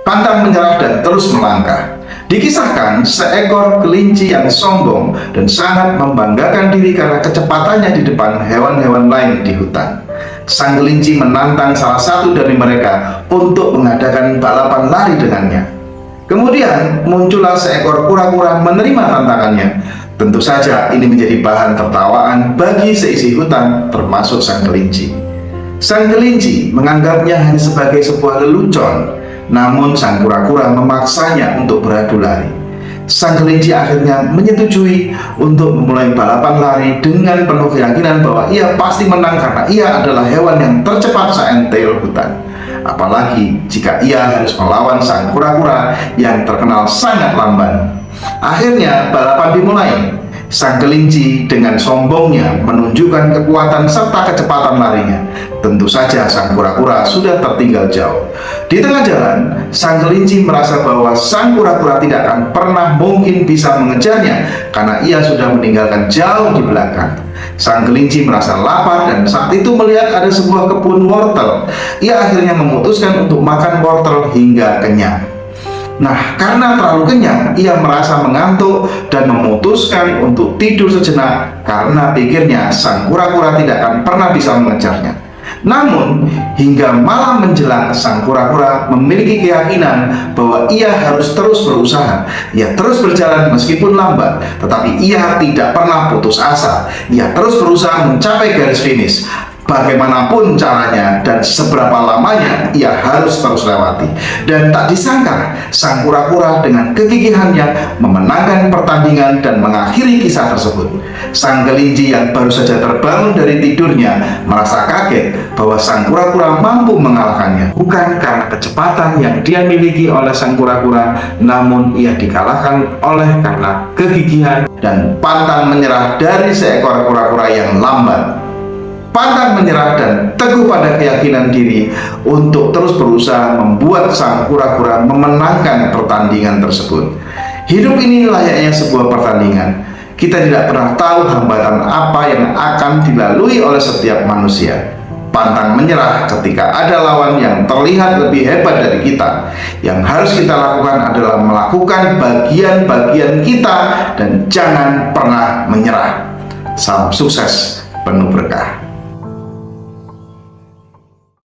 pantang menyerah dan terus melangkah. Dikisahkan seekor kelinci yang sombong dan sangat membanggakan diri karena kecepatannya di depan hewan-hewan lain di hutan. Sang kelinci menantang salah satu dari mereka untuk mengadakan balapan lari dengannya. Kemudian muncullah seekor kura-kura menerima tantangannya. Tentu saja ini menjadi bahan tertawaan bagi seisi hutan, termasuk sang kelinci. Sang kelinci menganggapnya hanya sebagai sebuah lelucon, namun sang kura-kura memaksanya untuk beradu lari. Sang kelinci akhirnya menyetujui untuk memulai balapan lari dengan penuh keyakinan bahwa ia pasti menang karena ia adalah hewan yang tercepat seantero hutan. Apalagi jika ia harus melawan sang kura-kura yang terkenal sangat lamban. Akhirnya balapan dimulai. Sang kelinci dengan sombongnya menunjukkan kekuatan serta kecepatan larinya. Tentu saja sang kura-kura sudah tertinggal jauh. Di tengah jalan, sang kelinci merasa bahwa sang kura-kura tidak akan pernah mungkin bisa mengejarnya karena ia sudah meninggalkan jauh di belakang. Sang kelinci merasa lapar dan saat itu melihat ada sebuah kebun wortel. Ia akhirnya memutuskan untuk makan wortel hingga kenyang. Nah, karena terlalu kenyang, ia merasa mengantuk dan memutuskan untuk tidur sejenak karena pikirnya sang kura-kura tidak akan pernah bisa mengejarnya. Namun, hingga malam menjelang, sang kura-kura memiliki keyakinan bahwa ia harus terus berusaha. Ia terus berjalan meskipun lambat, tetapi ia tidak pernah putus asa. Ia terus berusaha mencapai garis finish. Bagaimanapun caranya dan seberapa lamanya ia harus terus lewati. Dan tak disangka sang kura-kura dengan kegigihannya memenangkan pertandingan dan mengakhiri kisah tersebut. Sang kelinci yang baru saja terbangun dari tidurnya merasa kaget bahwa sang kura-kura mampu mengalahkannya. Bukan karena kecepatan yang dia miliki oleh sang kura-kura, namun ia dikalahkan oleh karena kegigihan dan pantang menyerah dari seekor kura-kura yang lambat. Pantang menyerah dan teguh pada keyakinan diri untuk terus berusaha membuat sang kura-kura memenangkan pertandingan tersebut. Hidup ini layaknya sebuah pertandingan. Kita tidak pernah tahu hambatan apa yang akan dilalui oleh setiap manusia. Pantang menyerah ketika ada lawan yang terlihat lebih hebat dari kita. Yang harus kita lakukan adalah melakukan bagian-bagian kita dan jangan pernah menyerah. Salam sukses penuh berkah.